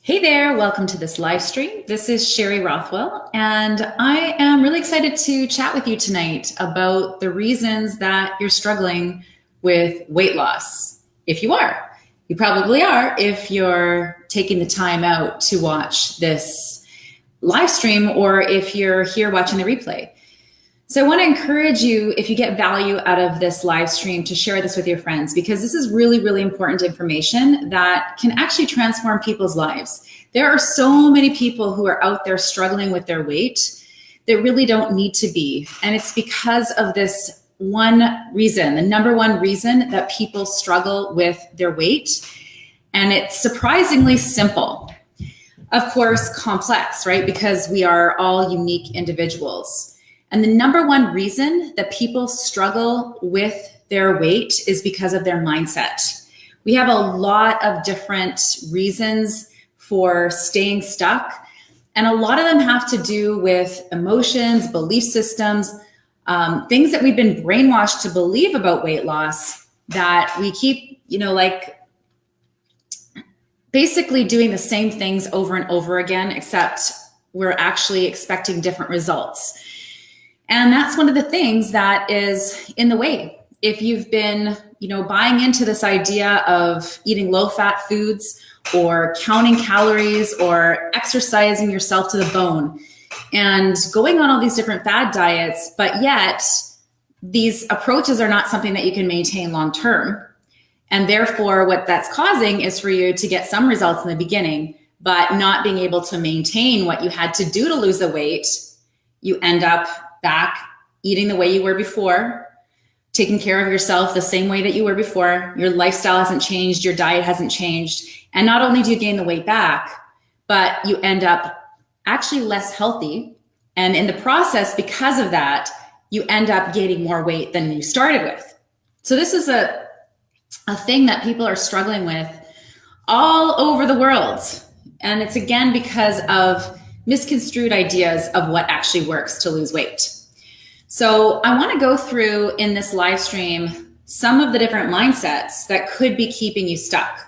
Hey there, welcome to this live stream. This is Sherry Rothwell, and I am really excited to chat with you tonight about the reasons that you're struggling with weight loss. If you are, you probably are if you're taking the time out to watch this live stream or if you're here watching the replay. So I want to encourage you, if you get value out of this live stream, to share this with your friends, because this is really, really important information that can actually transform people's lives. There are so many people who are out there struggling with their weight that really don't need to be. And it's because of this one reason, the number one reason that people struggle with their weight. And it's surprisingly simple. Of course, complex, right? Because we are all unique individuals. And the number one reason that people struggle with their weight is because of their mindset. We have a lot of different reasons for staying stuck, and a lot of them have to do with emotions, belief systems, things that we've been brainwashed to believe about weight loss that we keep, basically doing the same things over and over again, except we're actually expecting different results. And that's one of the things that is in the way. If you've been, buying into this idea of eating low-fat foods or counting calories or exercising yourself to the bone and going on all these different fad diets, but yet these approaches are not something that you can maintain long-term. And therefore, what that's causing is for you to get some results in the beginning, but not being able to maintain what you had to do to lose the weight. You end up back eating the way you were before, taking care of yourself the same way that you were before. Your lifestyle hasn't changed, your diet hasn't changed. And not only do you gain the weight back, but you end up actually less healthy. And in the process, because of that, you end up gaining more weight than you started with. So this is a thing that people are struggling with all over the world. And it's again because of misconstrued ideas of what actually works to lose weight. So I want to go through in this live stream some of the different mindsets that could be keeping you stuck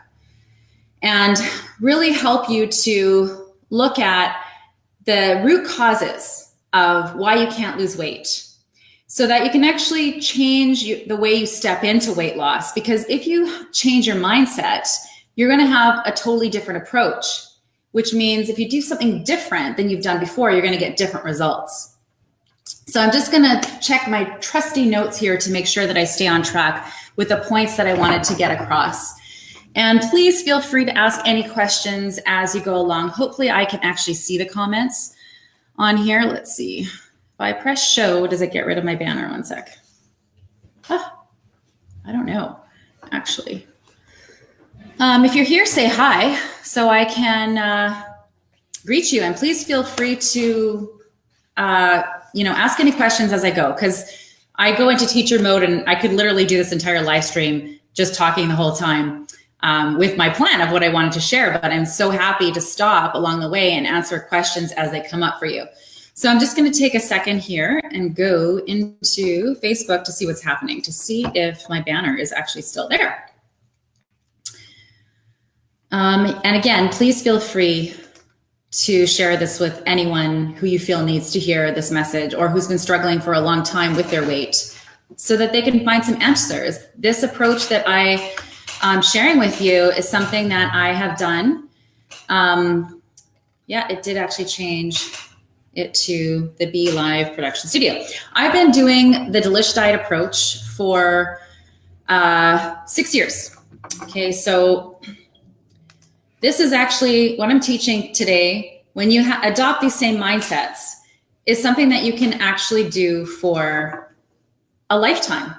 and really help you to look at the root causes of why you can't lose weight so that you can actually change the way you step into weight loss. Because if you change your mindset, you're going to have a totally different approach, which means if you do something different than you've done before, you're going to get different results. So I'm just going to check my trusty notes here to make sure that I stay on track with the points that I wanted to get across. And please feel free to ask any questions as you go along. Hopefully I can actually see the comments on here. Let's see. If I press show, does it get rid of my banner? One sec. I don't know, actually. If you're here, say hi so I can greet you, and please feel free to ask any questions as I go, because I go into teacher mode and I could literally do this entire live stream just talking the whole time with my plan of what I wanted to share, but I'm so happy to stop along the way and answer questions as they come up for you. So I'm just going to take a second here and go into Facebook to see what's happening, to see if my banner is actually still there. And again, please feel free to share this with anyone who you feel needs to hear this message or who's been struggling for a long time with their weight so that they can find some answers. This approach that I'm sharing with you is something that I have done. It did actually change it to the Be Live production studio. I've been doing the Delish diet approach for 6 years. Okay, so this is actually what I'm teaching today. When you adopt these same mindsets, is something that you can actually do for a lifetime,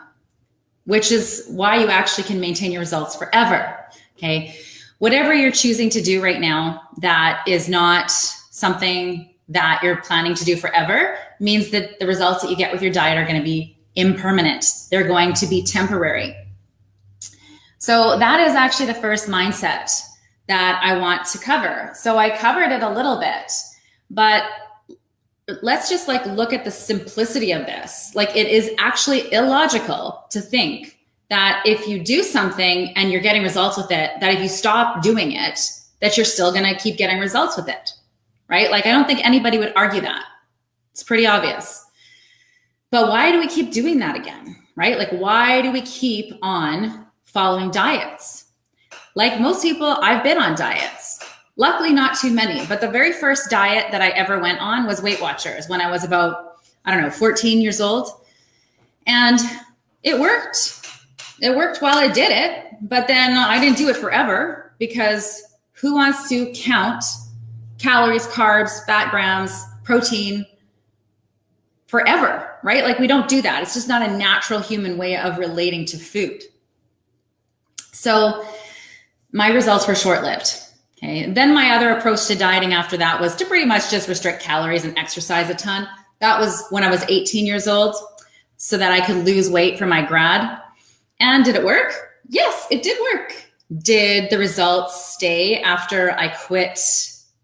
which is why you actually can maintain your results forever. Okay, whatever you're choosing to do right now that is not something that you're planning to do forever means that the results that you get with your diet are going to be impermanent. They're going to be temporary. So that is actually the first mindset that I want to cover. So I covered it a little bit, but let's just look at the simplicity of this. It is actually illogical to think that if you do something and you're getting results with it, that if you stop doing it, that you're still going to keep getting results with it, right? Like, I don't think anybody would argue that. It's pretty obvious. But why do we keep doing that again, right? Like, why do we keep on following diets? Like most people, I've been on diets. Luckily, not too many. But the very first diet that I ever went on was Weight Watchers when I was about, 14 years old. And it worked. It worked while I did it. But then I didn't do it forever, because who wants to count calories, carbs, fat grams, protein forever, right? Like, we don't do that. It's just not a natural human way of relating to food. So my results were short-lived. Okay. Then my other approach to dieting after that was to pretty much just restrict calories and exercise a ton. That was when I was 18 years old, so that I could lose weight for my grad. And did it work? Yes, it did work. Did the results stay after I quit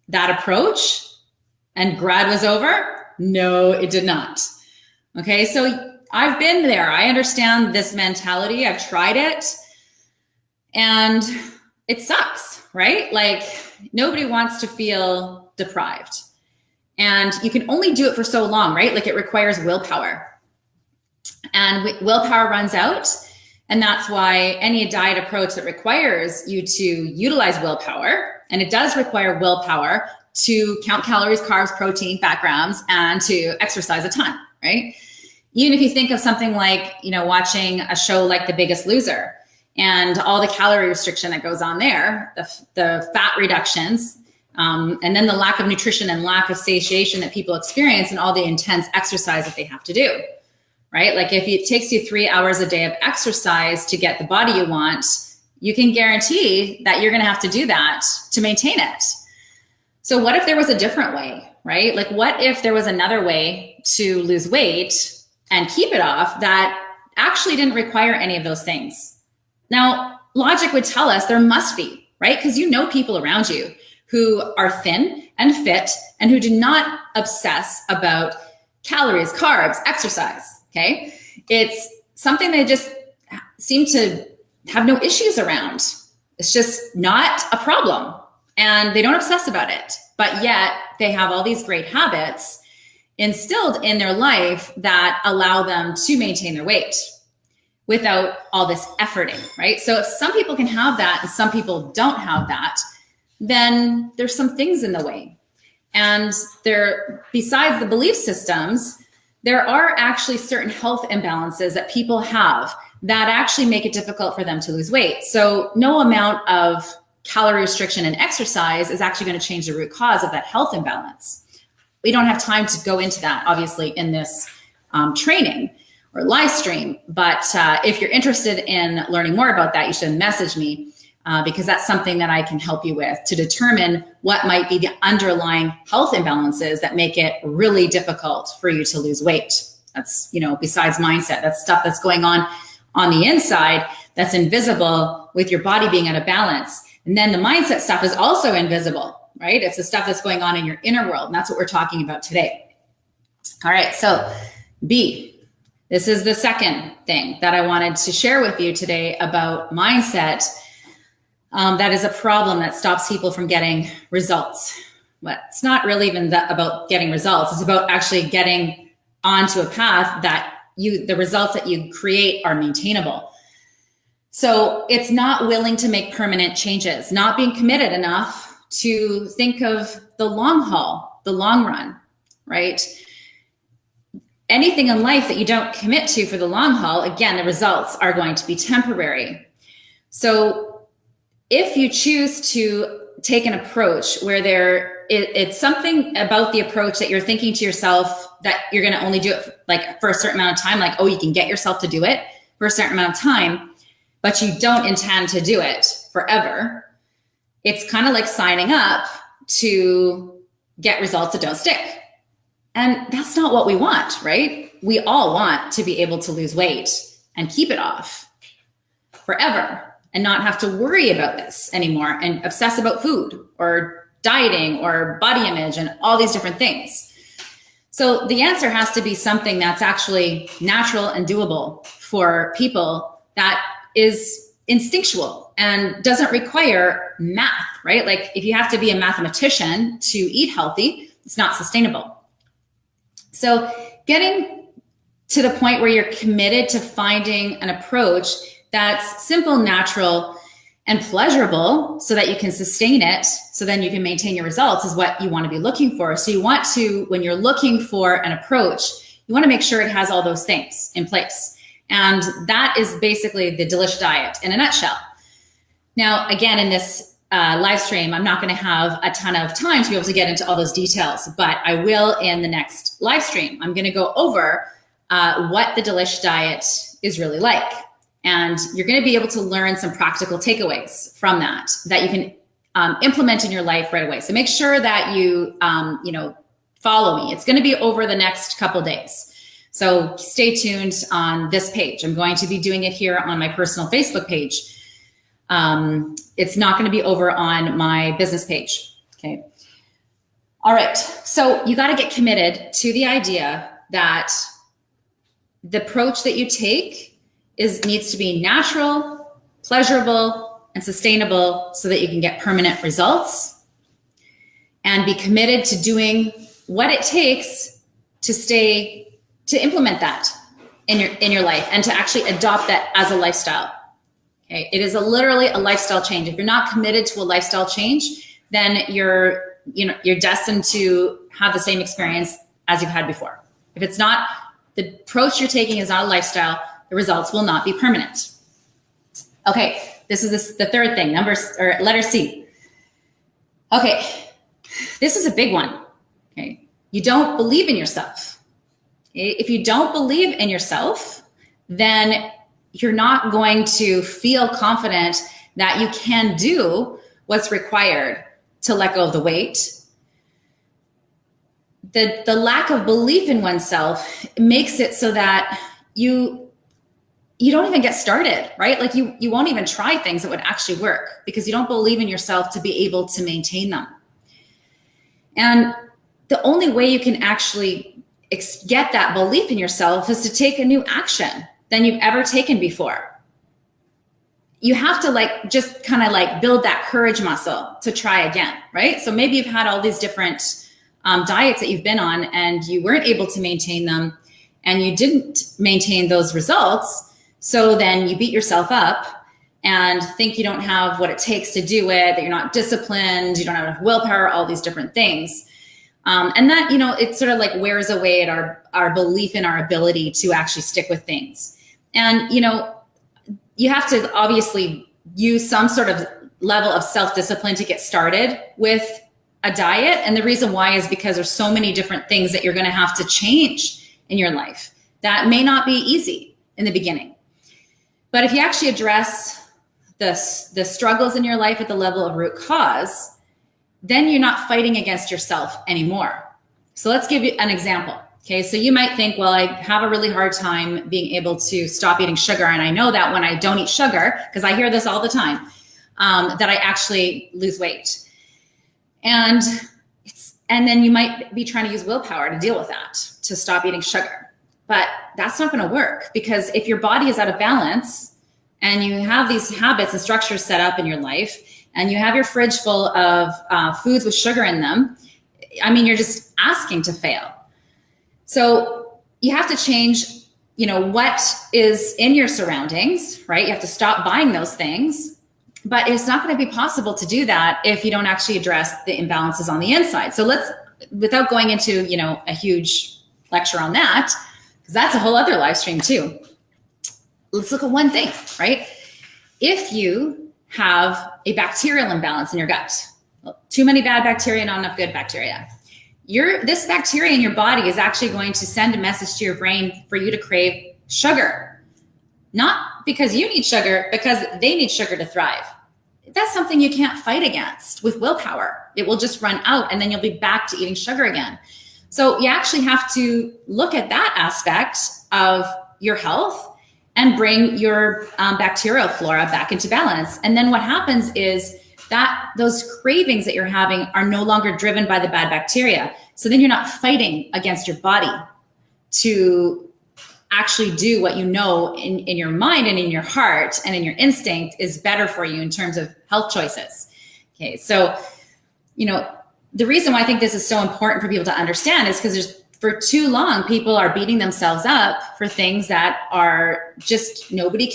that approach and grad was over? No, it did not. Okay, so I've been there. I understand this mentality. I've tried it and it sucks, right? Like, nobody wants to feel deprived. And you can only do it for so long, right? Like, it requires willpower. And willpower runs out. And that's why any diet approach that requires you to utilize willpower, and it does require willpower to count calories, carbs, protein, fat grams, and to exercise a ton, right? Even if you think of something like, watching a show like The Biggest Loser and all the calorie restriction that goes on there, the fat reductions, and then the lack of nutrition and lack of satiation that people experience, and all the intense exercise that they have to do. Right? Like, if it takes you 3 hours a day of exercise to get the body you want, you can guarantee that you're going to have to do that to maintain it. So what if there was a different way, right? Like, what if there was another way to lose weight and keep it off that actually didn't require any of those things? Now, logic would tell us there must be, right? Because people around you who are thin and fit and who do not obsess about calories, carbs, exercise. Okay. It's something they just seem to have no issues around. It's just not a problem and they don't obsess about it, but yet they have all these great habits instilled in their life that allow them to maintain their weight without all this efforting, right? So if some people can have that and some people don't have that, then there's some things in the way. And besides the belief systems, there are actually certain health imbalances that people have that actually make it difficult for them to lose weight. So no amount of calorie restriction and exercise is actually going to change the root cause of that health imbalance. We don't have time to go into that, obviously, in this training or live stream. But if you're interested in learning more about that, you should message me. Because that's something that I can help you with to determine what might be the underlying health imbalances that make it really difficult for you to lose weight. That's, besides mindset, that's stuff that's going on the inside that's invisible with your body being out of balance. And then the mindset stuff is also invisible, right? It's the stuff that's going on in your inner world. And that's what we're talking about today. All right. So B, this is the second thing that I wanted to share with you today about mindset. That is a problem that stops people from getting results. But it's not really even about getting results. It's about actually getting onto a path that the results that you create are maintainable. So it's not willing to make permanent changes, not being committed enough to think of the long haul, the long run, right? Anything in life that you don't commit to for the long haul, again, the results are going to be temporary. So if you choose to take an approach where it's something about the approach that you're thinking to yourself that you're going to only do it for a certain amount of time, like, oh, you can get yourself to do it for a certain amount of time, but you don't intend to do it forever. It's kind of like signing up to get results that don't stick. And that's not what we want, right? We all want to be able to lose weight and keep it off forever, and not have to worry about this anymore and obsess about food or dieting or body image and all these different things. So the answer has to be something that's actually natural and doable for people that is instinctual and doesn't require math, right? Like if you have to be a mathematician to eat healthy, it's not sustainable. So getting to the point where you're committed to finding an approach that's simple, natural, and pleasurable so that you can sustain it, so then you can maintain your results is what you want to be looking for. So you want to, when you're looking for an approach, you want to make sure it has all those things in place. And that is basically the Delish diet in a nutshell. Now, again, in this live stream, I'm not going to have a ton of time to be able to get into all those details, but I will in the next live stream. I'm going to go over what the Delish diet is really like. And you're going to be able to learn some practical takeaways from that you can implement in your life right away. So make sure that you, follow me. It's going to be over the next couple days. So stay tuned on this page. I'm going to be doing it here on my personal Facebook page. It's not going to be over on my business page. Okay. All right. So you got to get committed to the idea that the approach that you take needs to be natural, pleasurable, and sustainable so that you can get permanent results, and be committed to doing what it takes to implement that in your life and to actually adopt that as a lifestyle. Okay. It is literally a lifestyle change. If you're not committed to a lifestyle change, then you're destined to have the same experience as you've had before. If it's not, the approach you're taking is not a lifestyle, the results will not be permanent. Okay, this is the third thing, letter C. Okay, this is a big one. Okay, you don't believe in yourself. Okay? If you don't believe in yourself, then you're not going to feel confident that you can do what's required to let go of the weight. The lack of belief in oneself makes it so that you don't even get started, right? Like you won't even try things that would actually work because you don't believe in yourself to be able to maintain them. And the only way you can actually get that belief in yourself is to take a new action than you've ever taken before. You have to just kind of build that courage muscle to try again, right? So maybe you've had all these different diets that you've been on and you weren't able to maintain them and you didn't maintain those results. So then you beat yourself up and think you don't have what it takes to do it, that you're not disciplined, you don't have enough willpower, all these different things. And that, it sort of wears away at our belief in our ability to actually stick with things. And, you have to obviously use some sort of level of self-discipline to get started with a diet. And the reason why is because there's so many different things that you're going to have to change in your life that may not be easy in the beginning. But if you actually address the struggles in your life at the level of root cause, then you're not fighting against yourself anymore. So let's give you an example. Okay, so you might think, well, I have a really hard time being able to stop eating sugar. And I know that when I don't eat sugar, because I hear this all the time, that I actually lose weight. And then you might be trying to use willpower to deal with that, to stop eating sugar. But that's not going to work, because if your body is out of balance and you have these habits and structures set up in your life and you have your fridge full of foods with sugar in them, you're just asking to fail. So you have to change, what is in your surroundings, right? You have to stop buying those things, but it's not going to be possible to do that if you don't actually address the imbalances on the inside. So without going into, a huge lecture on that, because that's a whole other live stream too. Let's look at one thing, right? If you have a bacterial imbalance in your gut, too many bad bacteria, not enough good bacteria, this bacteria in your body is actually going to send a message to your brain for you to crave sugar. Not because you need sugar, because they need sugar to thrive. That's something you can't fight against with willpower. It will just run out and then you'll be back to eating sugar again. So you actually have to look at that aspect of your health and bring your bacterial flora back into balance. And then what happens is that those cravings that you're having are no longer driven by the bad bacteria. So then you're not fighting against your body to actually do what you know in your mind and in your heart and in your instinct is better for you in terms of health choices. Okay, so, the reason why I think this is so important for people to understand is because for too long, people are beating themselves up for things that are just nobody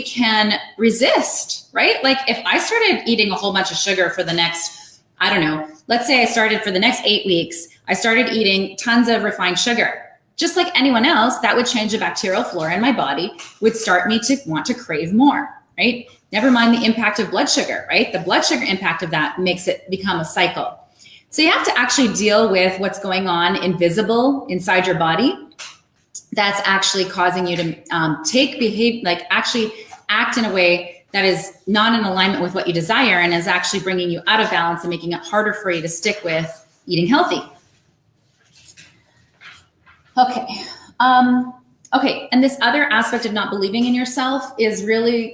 can resist, right? Like if I started eating a whole bunch of sugar for the next, I don't know, let's say I started for the next 8 weeks, I started eating tons of refined sugar. Just like anyone else, that would change the bacterial flora in my body, would start me to want to crave more, right? Never mind the impact of blood sugar, right? The blood sugar impact of that makes it become a cycle. So you have to actually deal with what's going on invisible inside your body that's actually causing you to actually act in a way that is not in alignment with what you desire and is actually bringing you out of balance and making it harder for you to stick with eating healthy. Okay. And this other aspect of not believing in yourself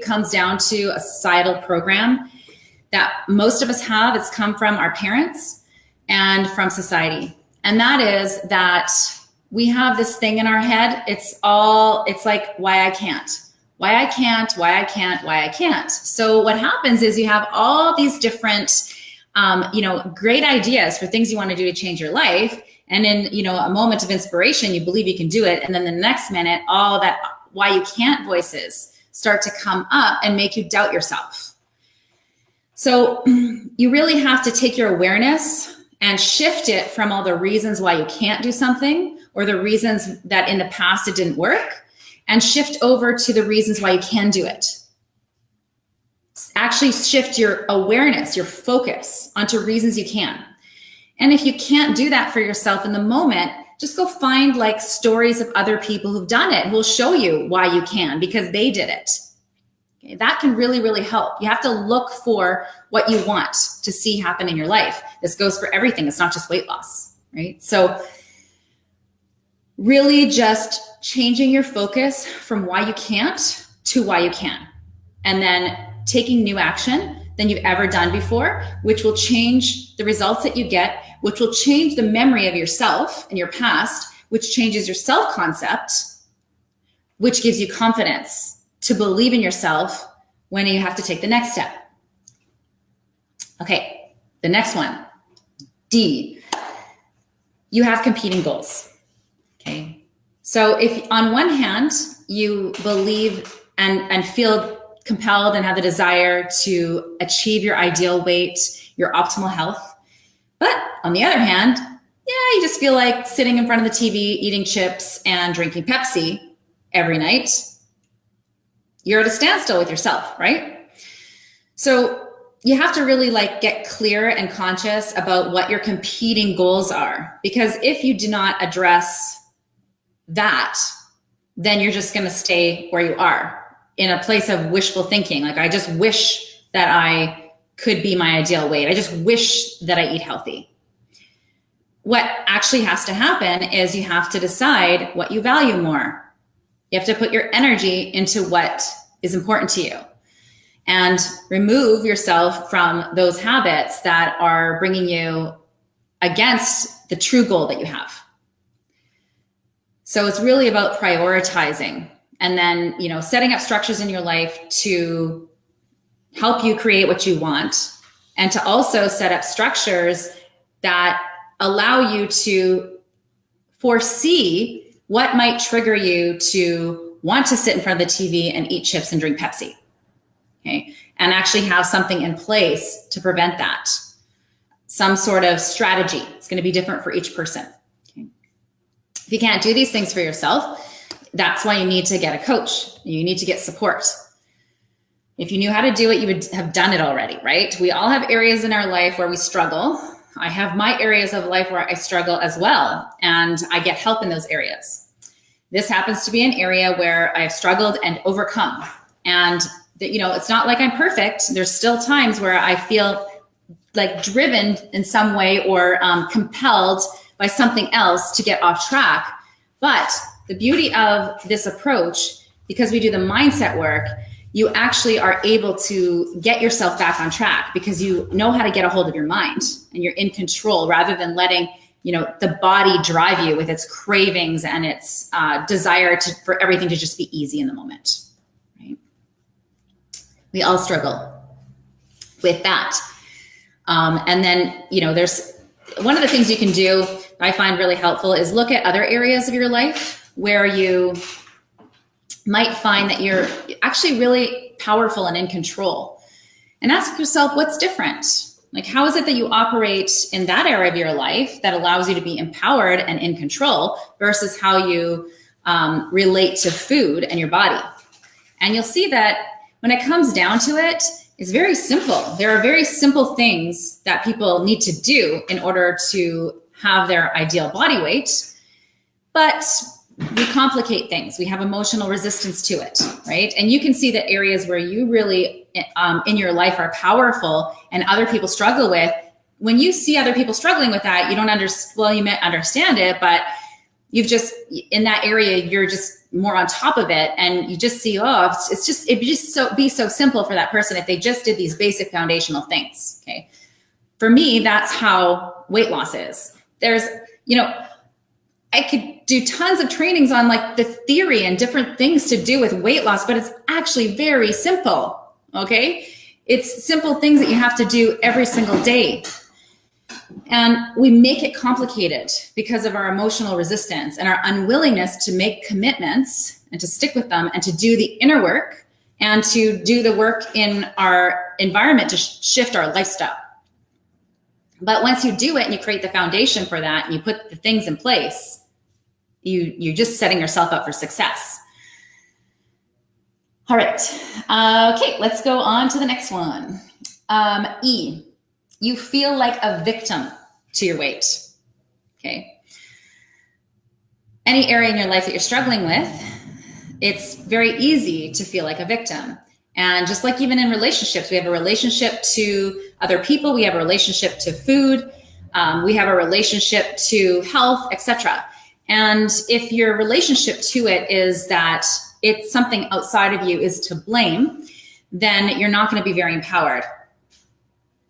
comes down to a societal program that most of us have. It's come from our parents and from society. And that is that we have this thing in our head. It's like, why I can't. So what happens is you have all these different, great ideas for things you want to do to change your life. And in, a moment of inspiration, you believe you can do it. And then the next minute, all that why you can't voices start to come up and make you doubt yourself. So you really have to take your awareness and shift it from all the reasons why you can't do something or the reasons that in the past it didn't work, and shift over to the reasons why you can do it. Actually shift your awareness, your focus onto reasons you can. And if you can't do that for yourself in the moment, just go find stories of other people who've done it, who will show you why you can, because they did it. Okay, that can really, really help. You have to look for what you want to see happen in your life. This goes for everything. It's not just weight loss, right? So really just changing your focus from why you can't to why you can. And then taking new action than you've ever done before, which will change the results that you get, which will change the memory of yourself and your past, which changes your self-concept, which gives you confidence to believe in yourself when you have to take the next step. Okay, the next one, D, you have competing goals. Okay, so if on one hand, you believe and feel compelled and have the desire to achieve your ideal weight, your optimal health. But on the other hand, you just feel like sitting in front of the TV, eating chips and drinking Pepsi every night. You're at a standstill with yourself, right? So you have to really get clear and conscious about what your competing goals are. Because if you do not address that, then you're just going to stay where you are in a place of wishful thinking. I just wish that I could be my ideal weight. I just wish that I eat healthy. What actually has to happen is you have to decide what you value more. You have to put your energy into what is important to you and remove yourself from those habits that are bringing you against the true goal that you have. So it's really about prioritizing and then, setting up structures in your life to help you create what you want, and to also set up structures that allow you to foresee what might trigger you to want to sit in front of the TV and eat chips and drink Pepsi. Okay. And actually have something in place to prevent that. Some sort of strategy. It's going to be different for each person. Okay. If you can't do these things for yourself, that's why you need to get a coach. You need to get support. If you knew how to do it, you would have done it already, right? We all have areas in our life where we struggle. I have my areas of life where I struggle as well, and I get help in those areas. This happens to be an area where I've struggled and overcome. And it's not like I'm perfect. There's still times where I feel driven in some way or compelled by something else to get off track. But the beauty of this approach, because we do the mindset work, you actually are able to get yourself back on track because you know how to get a hold of your mind and you're in control rather than letting the body drive you with its cravings and its desire for everything to just be easy in the moment, right? We all struggle with that. And then, there's one of the things you can do that I find really helpful is look at other areas of your life where you might find that you're actually really powerful and in control. And ask yourself, what's different? Like, how is it that you operate in that area of your life that allows you to be empowered and in control versus how you relate to food and your body? And you'll see that when it comes down to it, it's very simple. There are very simple things that people need to do in order to have their ideal body weight, but we complicate things. We have emotional resistance to it, right? And you can see the areas where you really in your life are powerful and other people struggle with. When you see other people struggling with that, you don't you may understand it, but you've just, in that area, you're just more on top of it. And you just see, it'd be so simple for that person if they just did these basic foundational things. Okay. For me, that's how weight loss is. There's, I could do tons of trainings on like the theory and different things to do with weight loss, but it's actually very simple. Okay. It's simple things that you have to do every single day. And we make it complicated because of our emotional resistance and our unwillingness to make commitments and to stick with them and to do the inner work and to do the work in our environment to shift our lifestyle. But once you do it and you create the foundation for that and you put the things in place, you're just setting yourself up for success. All right. Okay, let's go on to the next one. E, you feel like a victim to your weight. Okay. Any area in your life that you're struggling with, it's very easy to feel like a victim. And just like even in relationships, we have a relationship to other people, we have a relationship to food, we have a relationship to health, etc. And if your relationship to it is that it's something outside of you is to blame, then you're not going to be very empowered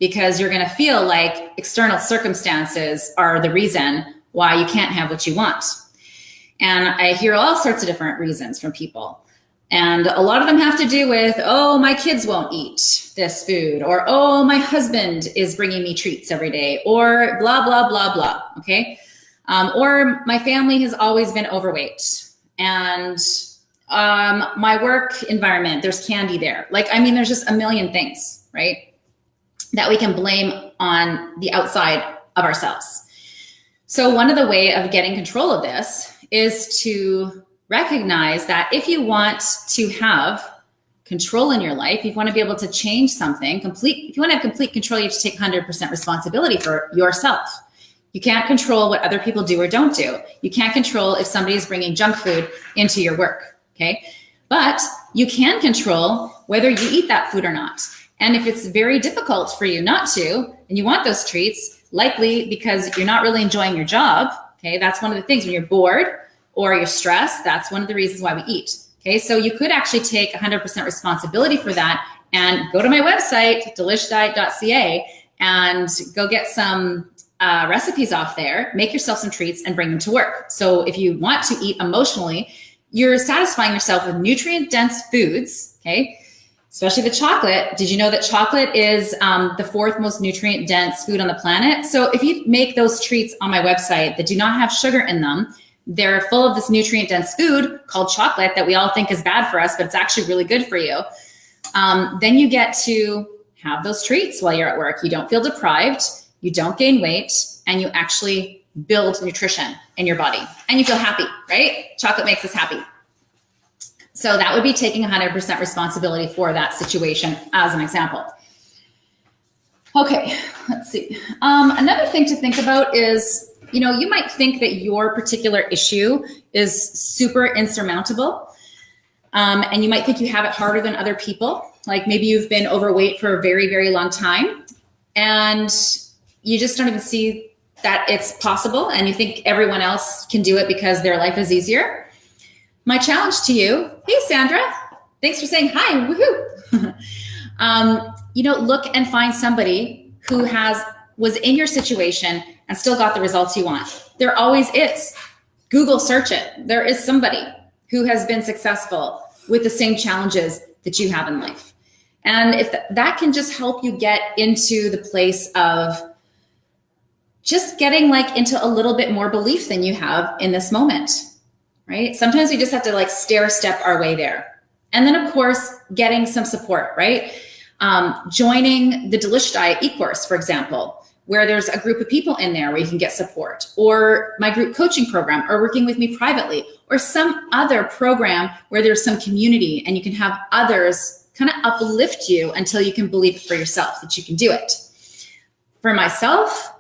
because you're going to feel like external circumstances are the reason why you can't have what you want. And I hear all sorts of different reasons from people. And a lot of them have to do with, oh, my kids won't eat this food, or, oh, my husband is bringing me treats every day, or blah, blah, blah, blah, okay? Or my family has always been overweight, and my work environment, there's candy there. There's just a million things, right, that we can blame on the outside of ourselves. So one of the way of getting control of this is to recognize that if you want to have control in your life, if you want to be able to change something, if you want to have complete control, you have to take 100% responsibility for yourself. You can't control what other people do or don't do. You can't control if somebody is bringing junk food into your work, okay? But you can control whether you eat that food or not. And if it's very difficult for you not to, and you want those treats, likely because you're not really enjoying your job, okay? That's one of the things when you're bored or you're stressed, that's one of the reasons why we eat, okay? So you could actually take 100% responsibility for that and go to my website, delishdiet.ca, and go get some recipes off there, make yourself some treats and bring them to work. So if you want to eat emotionally, you're satisfying yourself with nutrient-dense foods, okay? Especially the chocolate. Did you know that chocolate is the 4th most nutrient-dense food on the planet? So if you make those treats on my website that do not have sugar in them, they're full of this nutrient-dense food called chocolate that we all think is bad for us, but it's actually really good for you. Then you get to have those treats while you're at work. You don't feel deprived, you don't gain weight, and you actually build nutrition in your body. And you feel happy, right? Chocolate makes us happy. So that would be taking 100% responsibility for that situation as an example. Okay, let's see. Another thing to think about is, you might think that your particular issue is super insurmountable. And you might think you have it harder than other people. Like maybe you've been overweight for a very, very long time and you just don't even see that it's possible. And you think everyone else can do it because their life is easier. My challenge to you, hey, Sandra, thanks for saying hi, woohoo. Look and find somebody who has was in your situation and still got the results you want? There always is. Google search it. There is somebody who has been successful with the same challenges that you have in life. And if that can just help you get into the place of just getting like into a little bit more belief than you have in this moment, right? Sometimes we just have to like stair step our way there. And then of course, getting some support, right? Joining the Delish Diet e-course, for example, where there's a group of people in there where you can get support, or my group coaching program, or working with me privately, or some other program where there's some community and you can have others kind of uplift you until you can believe it for yourself that you can do it. For myself,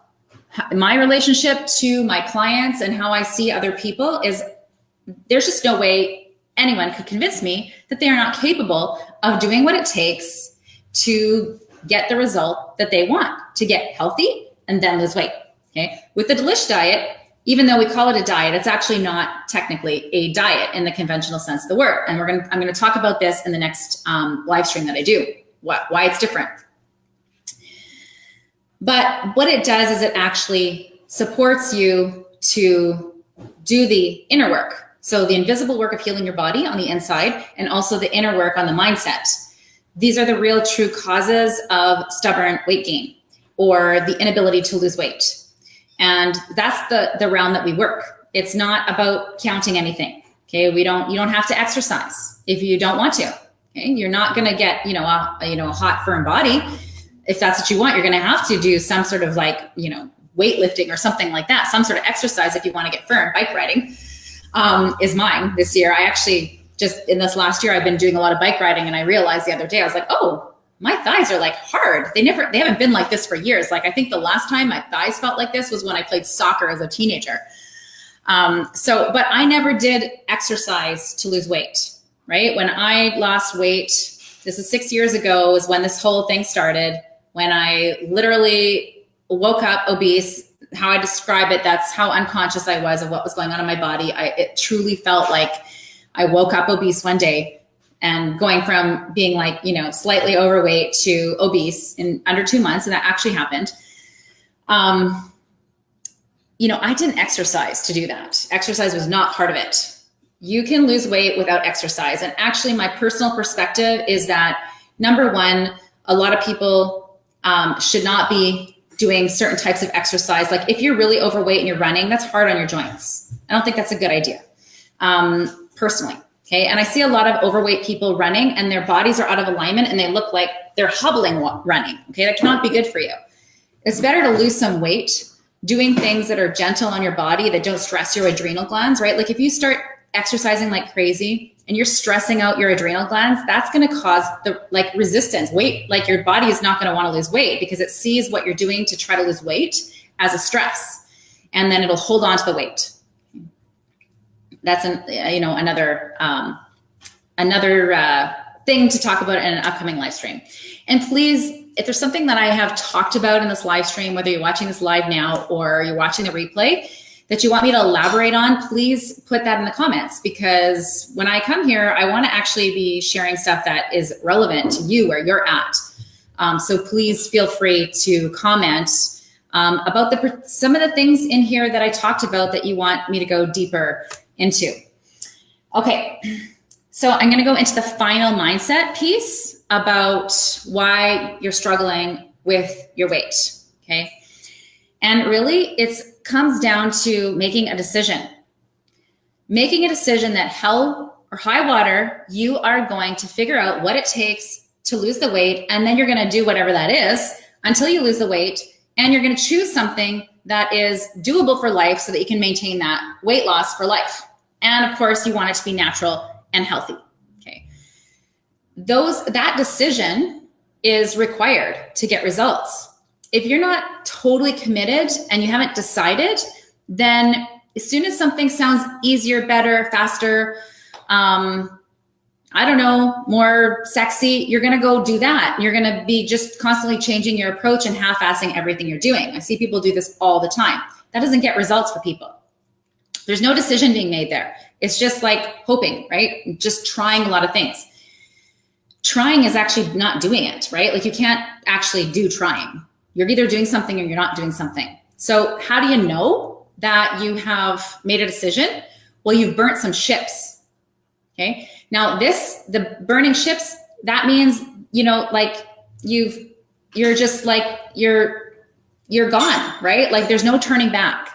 my relationship to my clients and how I see other people is there's just no way anyone could convince me that they are not capable of doing what it takes to get the result that they want, to get healthy and then lose weight. Okay. With the Delish Diet, even though we call it a diet, it's actually not technically a diet in the conventional sense of the word. And I'm going to talk about this in the next live stream that I do, why it's different. But what it does is it actually supports you to do the inner work. So the invisible work of healing your body on the inside, and also the inner work on the mindset. These are the real true causes of stubborn weight gain or the inability to lose weight. And that's the realm that we work. It's not about counting anything. Okay. You don't have to exercise if you don't want to. Okay. You're not going to get, a hot, firm body. If that's what you want, you're going to have to do some sort of weightlifting or something like that. Some sort of exercise if you want to get firm. Bike riding is mine this year. I actually just in this last year, I've been doing a lot of bike riding, and I realized the other day, I was like, oh, my thighs are like hard. They haven't been like this for years. Like, I think the last time my thighs felt like this was when I played soccer as a teenager. But I never did exercise to lose weight, right? When I lost weight, this is 6 years ago, is when this whole thing started, when I literally woke up obese. How I describe it, that's how unconscious I was of what was going on in my body. It truly felt like I woke up obese one day, and going from being slightly overweight to obese in under 2 months. And that actually happened. I didn't exercise to do that. Exercise was not part of it. You can lose weight without exercise. And actually my personal perspective is that, number one, a lot of people should not be doing certain types of exercise. Like if you're really overweight and you're running, that's hard on your joints. I don't think that's a good idea. Personally. Okay. And I see a lot of overweight people running and their bodies are out of alignment and they look like they're hobbling running. Okay. That cannot be good for you. It's better to lose some weight doing things that are gentle on your body that don't stress your adrenal glands, right? Like if you start exercising like crazy and you're stressing out your adrenal glands, that's going to cause resistance. Weight, like your body is not going to want to lose weight because it sees what you're doing to try to lose weight as a stress. And then it'll hold on to the weight. That's another thing to talk about in an upcoming live stream. And please, if there's something that I have talked about in this live stream, whether you're watching this live now or you're watching the replay, that you want me to elaborate on, please put that in the comments, because when I come here, I want to actually be sharing stuff that is relevant to you where you're at. So please feel free to comment about some of the things in here that I talked about that you want me to go deeper into. Okay, so I'm going to go into the final mindset piece about why you're struggling with your weight. Okay, and really it comes down to making a decision that hell or high water, you are going to figure out what it takes to lose the weight, and then you're going to do whatever that is until you lose the weight, and you're going to choose something that is doable for life so that you can maintain that weight loss for life. And of course, you want it to be natural and healthy. Okay. That decision is required to get results. If you're not totally committed and you haven't decided, then as soon as something sounds easier, better, faster, more sexy, you're going to go do that. You're going to be just constantly changing your approach and half-assing everything you're doing. I see people do this all the time. That doesn't get results for people. There's no decision being made there. It's just like hoping, right? Just trying a lot of things. Trying is actually not doing it, right? Like you can't actually do trying. You're either doing something or you're not doing something. So how do you know that you have made a decision? Well, you've burnt some ships. Okay. Now the burning ships, that means, like you're just like, you're gone, right? Like there's no turning back.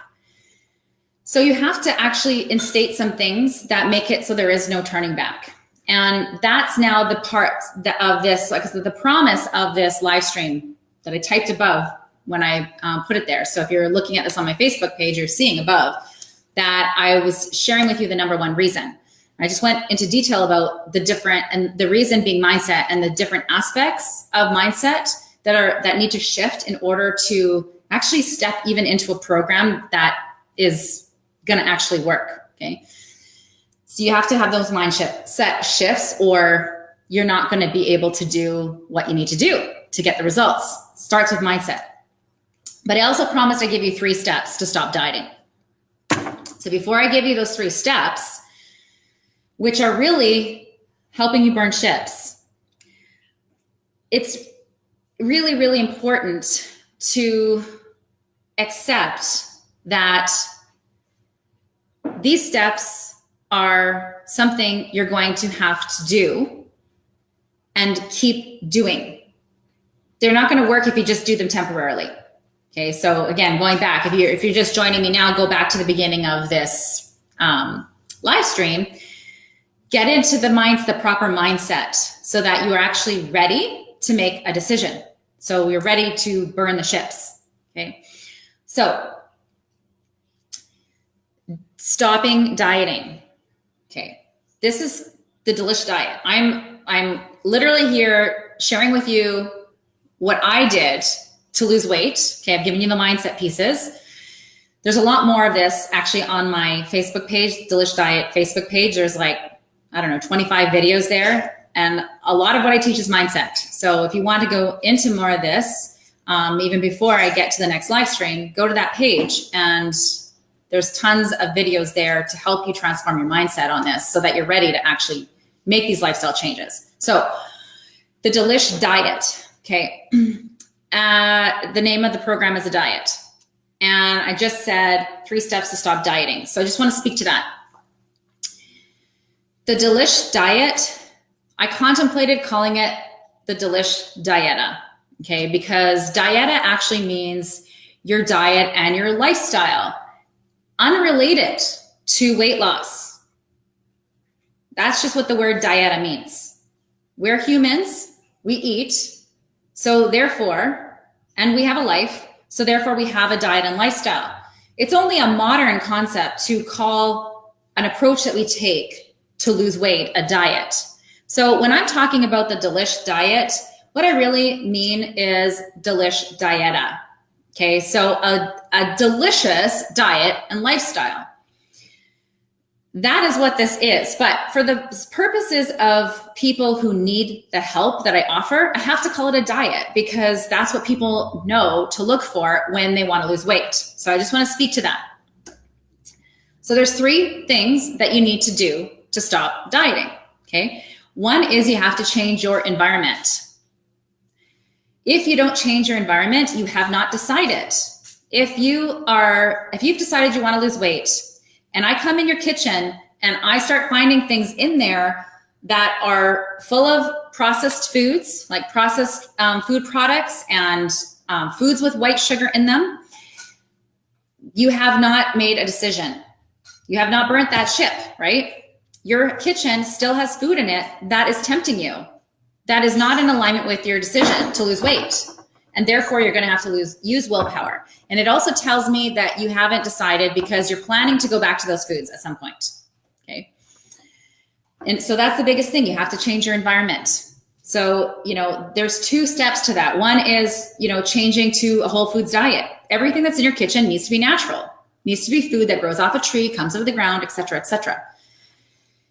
So you have to actually instate some things that make it so there is no turning back. And that's now the part of this, like the promise of this live stream that I typed above when I put it there. So if you're looking at this on my Facebook page, you're seeing above that I was sharing with you the number one reason. I just went into detail about the different, and the reason being mindset and the different aspects of mindset that need to shift in order to actually step even into a program that is going to actually work. Okay. So you have to have those mindset shifts, or you're not going to be able to do what you need to do to get the results. Starts with mindset. But I also promised I'd give you 3 steps to stop dieting. So before I give you those 3 steps, which are really helping you burn ships, it's really, really important to accept that these steps are something you're going to have to do and keep doing. They're not going to work if you just do them temporarily. Okay, so again, going back, if you're just joining me now, go back to the beginning of this live stream. Get into the proper mindset so that you are actually ready to make a decision. So you're ready to burn the ships. Okay, so stopping dieting. Okay, this is the Delish diet. I'm literally here sharing with you what I did to lose weight. Okay, I've given you the mindset pieces. There's a lot more of this actually on my Facebook page, Delish Diet Facebook page. There's like, 25 videos there. And a lot of what I teach is mindset. So if you want to go into more of this, even before I get to the next live stream, go to that page, and there's tons of videos there to help you transform your mindset on this so that you're ready to actually make these lifestyle changes. So the Delish diet, okay. The name of the program is a diet. And I just said 3 steps to stop dieting. So I just want to speak to that. The Delish diet, I contemplated calling it the Delish dieta, okay? Because dieta actually means your diet and your lifestyle, unrelated to weight loss. That's just what the word dieta means. We're humans, we eat, so therefore, and we have a life, so therefore we have a diet and lifestyle. It's only a modern concept to call an approach that we take to lose weight a diet. So when I'm talking about the Delish diet, what I really mean is Delish dieta. Okay, so a delicious diet and lifestyle. That is what this is. But for the purposes of people who need the help that I offer, I have to call it a diet because that's what people know to look for when they want to lose weight. So I just want to speak to that. So there's 3 things that you need to do to stop dieting, okay? One is you have to change your environment. If you don't change your environment, you have not decided. If you've decided you want to lose weight, and I come in your kitchen and I start finding things in there that are full of processed foods, like processed food products and foods with white sugar in them, you have not made a decision. You have not burnt that ship, right? Your kitchen still has food in it that is tempting you, that is not in alignment with your decision to lose weight. And therefore, you're going to have to use willpower. And it also tells me that you haven't decided because you're planning to go back to those foods at some point, okay? And so that's the biggest thing. You have to change your environment. So, there's 2 steps to that. One is, changing to a whole foods diet. Everything that's in your kitchen needs to be natural, needs to be food that grows off a tree, comes out of the ground, et cetera, et cetera.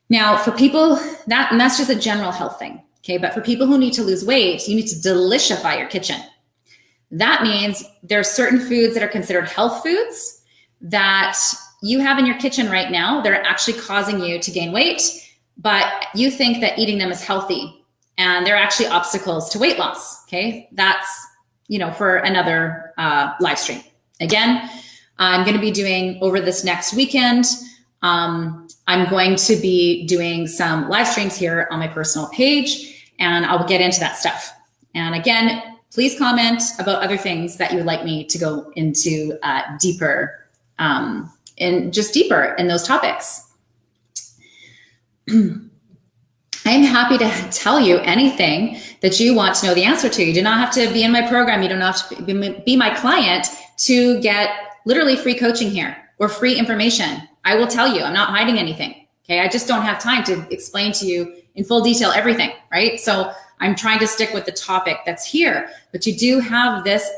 Now, for people, that's just a general health thing, okay? But for people who need to lose weight, you need to delishify your kitchen. That means there are certain foods that are considered health foods that you have in your kitchen right now that are actually causing you to gain weight, but you think that eating them is healthy, and they're actually obstacles to weight loss, okay? That's for another live stream. Again, I'm going to be doing over this next weekend. I'm going to be doing some live streams here on my personal page, and I'll get into that stuff. And again, please comment about other things that you would like me to go into deeper in those topics. I'm happy to tell you anything that you want to know the answer to. You do not have to be in my program. You don't have to be my client to get literally free coaching here or free information. I will tell you, I'm not hiding anything. Okay. I just don't have time to explain to you in full detail everything, right? So I'm trying to stick with the topic that's here, but you do have this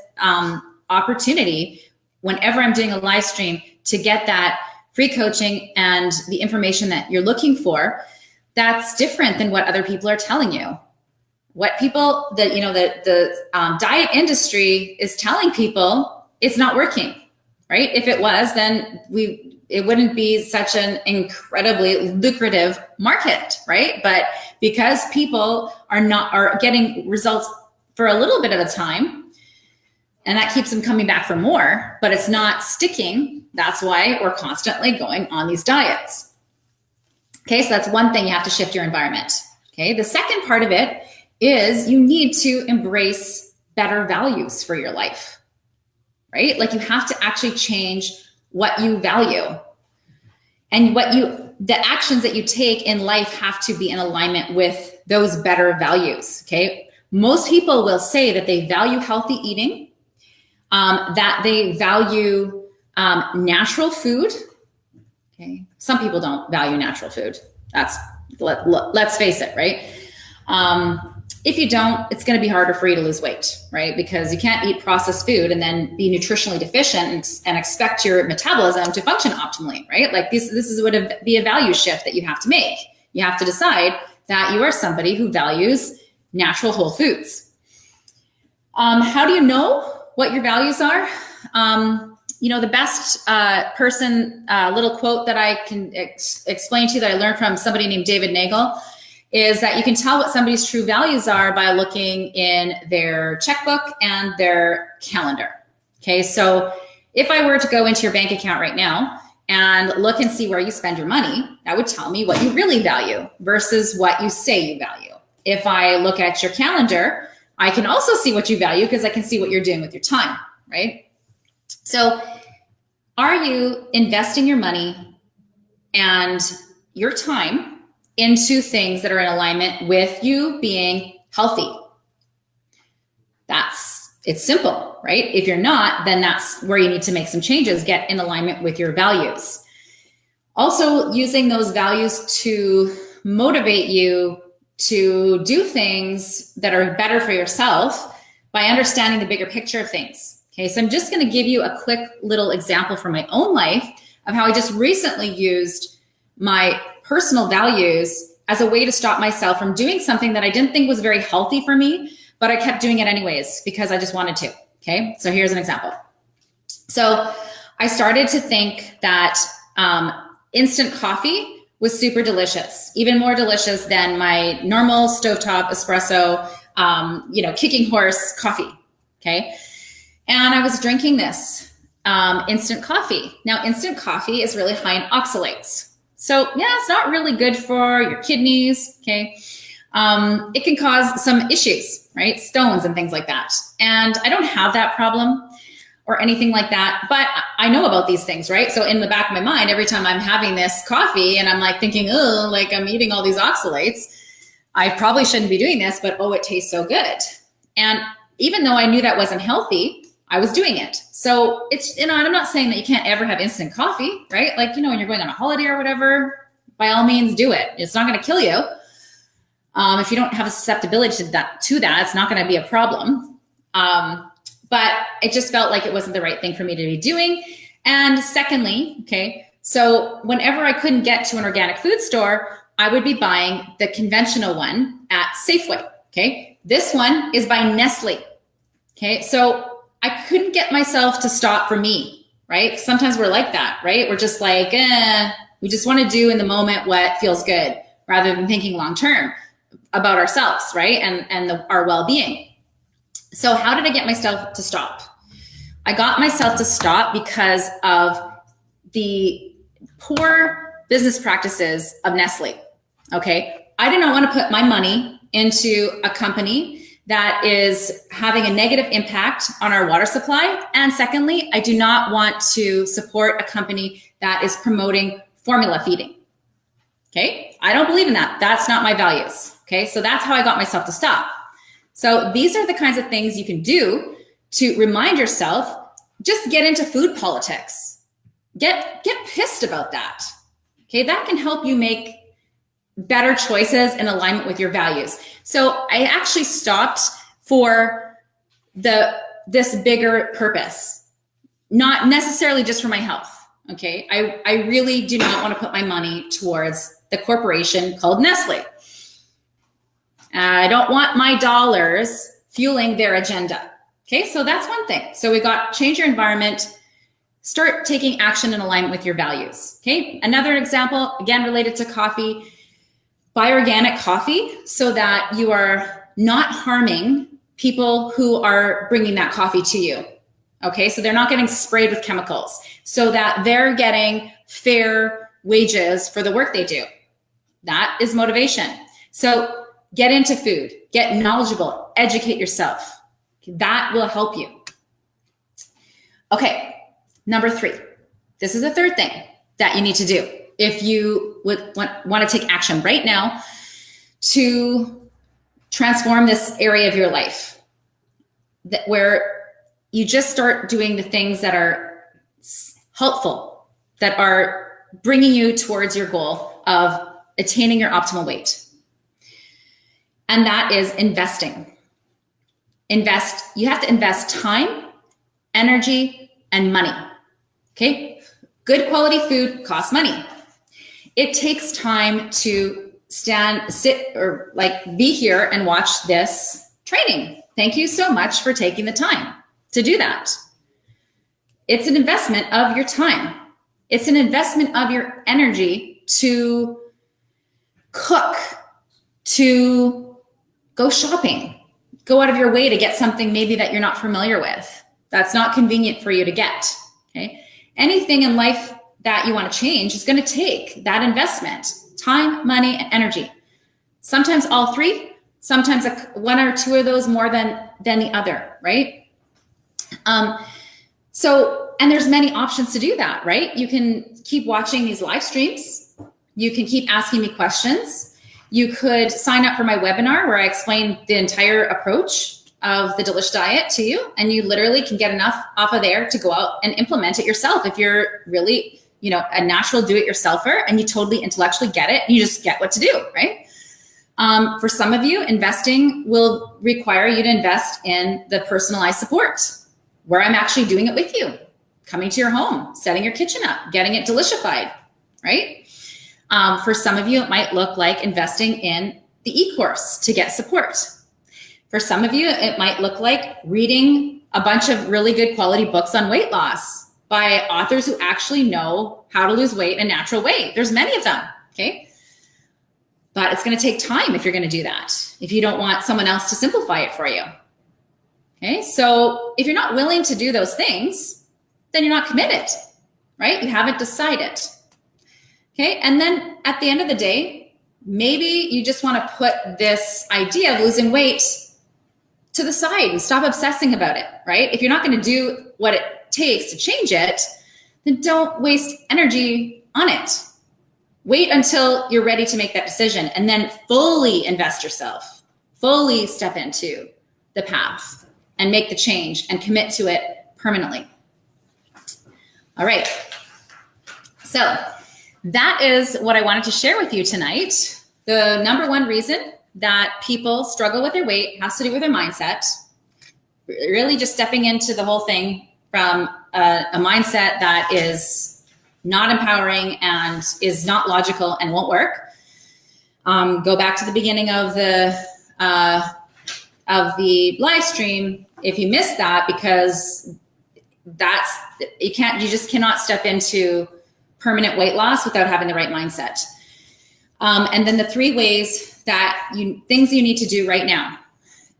opportunity whenever I'm doing a live stream to get that free coaching and the information that you're looking for. That's different than what other people are telling you. What people that, the diet industry is telling people, it's not working, right? If it was, then it wouldn't be such an incredibly lucrative market, right? But because people are getting results for a little bit at a time, and that keeps them coming back for more, but it's not sticking. That's why we're constantly going on these diets. Okay, so that's one thing, you have to shift your environment. Okay, the second part of it is you need to embrace better values for your life, right? Like you have to actually change what you value, and the actions that you take in life have to be in alignment with those better values. Okay, most people will say that they value healthy eating, that they value natural food. Okay, some people don't value natural food. Let's face it, right? If you don't, it's going to be harder for you to lose weight, right? Because you can't eat processed food and then be nutritionally deficient and expect your metabolism to function optimally, right? Like this would be a value shift that you have to make. You have to decide that you are somebody who values natural whole foods. How do you know what your values are? The best little quote that I can explain to you that I learned from somebody named David Nagel is that you can tell what somebody's true values are by looking in their checkbook and their calendar. Okay, so if I were to go into your bank account right now and look and see where you spend your money, that would tell me what you really value versus what you say you value. If I look at your calendar, I can also see what you value because I can see what you're doing with your time, right? So are you investing your money and your time into things that are in alignment with you being healthy? It's simple, right? If you're not, then that's where you need to make some changes, get in alignment with your values. Also using those values to motivate you to do things that are better for yourself by understanding the bigger picture of things. Okay, so I'm just going to give you a quick little example from my own life of how I just recently used my personal values as a way to stop myself from doing something that I didn't think was very healthy for me, but I kept doing it anyways because I just wanted to. Okay, so here's an example. So I started to think that instant coffee was super delicious, even more delicious than my normal stovetop espresso, kicking horse coffee. Okay. And I was drinking this instant coffee. Now, instant coffee is really high in oxalates. So yeah, it's not really good for your kidneys, okay? It can cause some issues, right? Stones and things like that. And I don't have that problem or anything like that, but I know about these things, right? So in the back of my mind, every time I'm having this coffee and I'm like thinking, oh, like I'm eating all these oxalates, I probably shouldn't be doing this, but oh, it tastes so good. And even though I knew that wasn't healthy, I was doing it. So it's, I'm not saying that you can't ever have instant coffee, right? Like, when you're going on a holiday or whatever, by all means do it. It's not going to kill you. If you don't have a susceptibility to that, it's not going to be a problem. But it just felt like it wasn't the right thing for me to be doing. And secondly, okay, so whenever I couldn't get to an organic food store, I would be buying the conventional one at Safeway. Okay, this one is by Nestle. Okay, so I couldn't get myself to stop for me, right? Sometimes we're like that, right? We're just like, we just want to do in the moment what feels good rather than thinking long-term about ourselves, right? And our well-being. So how did I get myself to stop? I got myself to stop because of the poor business practices of Nestle. Okay. I did not want to put my money into a company that is having a negative impact on our water supply. And secondly, I do not want to support a company that is promoting formula feeding. Okay. I don't believe in that. That's not my values. Okay. So that's how I got myself to stop. So these are the kinds of things you can do to remind yourself, just get into food politics. Get pissed about that. Okay. That can help you make better choices in alignment with your values. So I actually stopped for this bigger purpose, not necessarily just for my health. Okay. I really do not want to put my money towards the corporation called Nestle. I don't want my dollars fueling their agenda. Okay. So that's one thing. So we got change your environment, start taking action in alignment with your values. Okay. Another example, again, related to coffee, buy organic coffee so that you are not harming people who are bringing that coffee to you. Okay. So they're not getting sprayed with chemicals, so that they're getting fair wages for the work they do. That is motivation. So get into food, get knowledgeable, educate yourself. That will help you. Okay. Number 3, this is the third thing that you need to do if you would want to take action right now to transform this area of your life, where you just start doing the things that are helpful, that are bringing you towards your goal of attaining your optimal weight. And that is investing. You have to invest time, energy, and money. Okay. Good quality food costs money. It takes time to sit, or be here and watch this training. Thank you so much for taking the time to do that. It's an investment of your time. It's an investment of your energy to cook, to go shopping, go out of your way to get something maybe that you're not familiar with, that's not convenient for you to get. Okay. Anything in life that you want to change is going to take that investment, time, money, and energy. Sometimes all three, sometimes one or two of those more than the other, right? And there's many options to do that, right? You can keep watching these live streams. You can keep asking me questions. You could sign up for my webinar where I explain the entire approach of the Delish diet to you, and you literally can get enough off of there to go out and implement it yourself. If you're really, a natural do-it-yourselfer and you totally intellectually get it, you just get what to do, right? For some of you, investing will require you to invest in the personalized support, where I'm actually doing it with you, coming to your home, setting your kitchen up, getting it Delishified, right? For some of you, it might look like investing in the e-course to get support. For some of you, it might look like reading a bunch of really good quality books on weight loss by authors who actually know how to lose weight in a natural way. There's many of them, okay? But it's going to take time if you're going to do that, if you don't want someone else to simplify it for you. Okay, so if you're not willing to do those things, then you're not committed, right? You haven't decided. Okay, and then at the end of the day, maybe you just want to put this idea of losing weight to the side and stop obsessing about it, right? If you're not going to do what it takes to change it, then don't waste energy on it. Wait until you're ready to make that decision and then fully invest yourself, fully step into the path and make the change and commit to it permanently. All right. So that is what I wanted to share with you tonight. The number one reason that people struggle with their weight has to do with their mindset. Really just stepping into the whole thing from a mindset that is not empowering and is not logical and won't work. Go back to the beginning of the live stream if you missed that, because you just cannot step into permanent weight loss without having the right mindset. And then the 3 ways things you need to do right now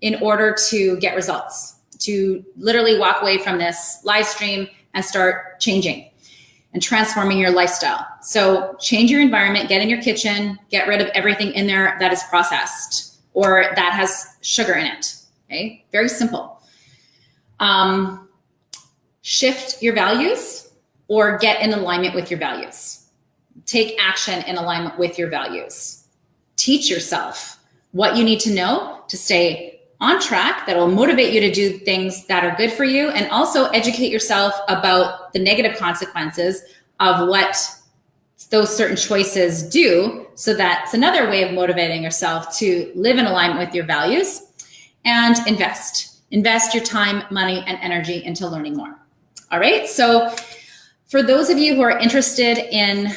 in order to get results, to literally walk away from this live stream and start changing and transforming your lifestyle. So change your environment, get in your kitchen, get rid of everything in there that is processed or that has sugar in it. Okay, very simple. Shift your values or get in alignment with your values. Take action in alignment with your values. Teach yourself what you need to know to stay on track that will motivate you to do things that are good for you, and also educate yourself about the negative consequences of what those certain choices do. So that's another way of motivating yourself to live in alignment with your values. And invest your time, money, and energy into learning more. All right. So for those of you who are interested in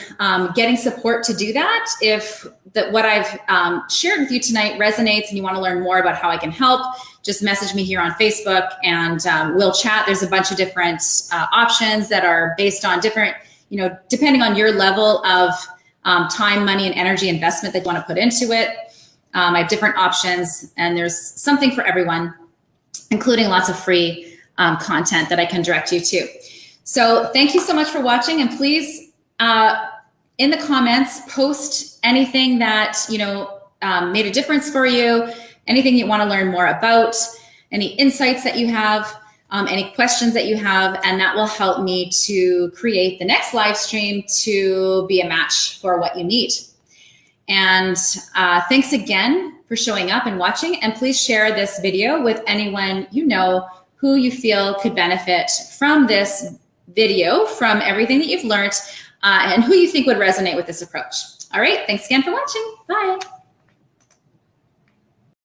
getting support to do that, if what I've shared with you tonight resonates and you want to learn more about how I can help, just message me here on Facebook and we'll chat. There's a bunch of different options that are based on different, depending on your level of time, money, and energy investment that you want to put into it. I have different options, and there's something for everyone, including lots of free content that I can direct you to. So thank you so much for watching, and please, in the comments, post anything that, made a difference for you, anything you want to learn more about, any insights that you have, any questions that you have, and that will help me to create the next live stream to be a match for what you need. And thanks again for showing up and watching, and please share this video with anyone you know who you feel could benefit from this video, from everything that you've learned, and who you think would resonate with this approach. All right, thanks again for watching. Bye.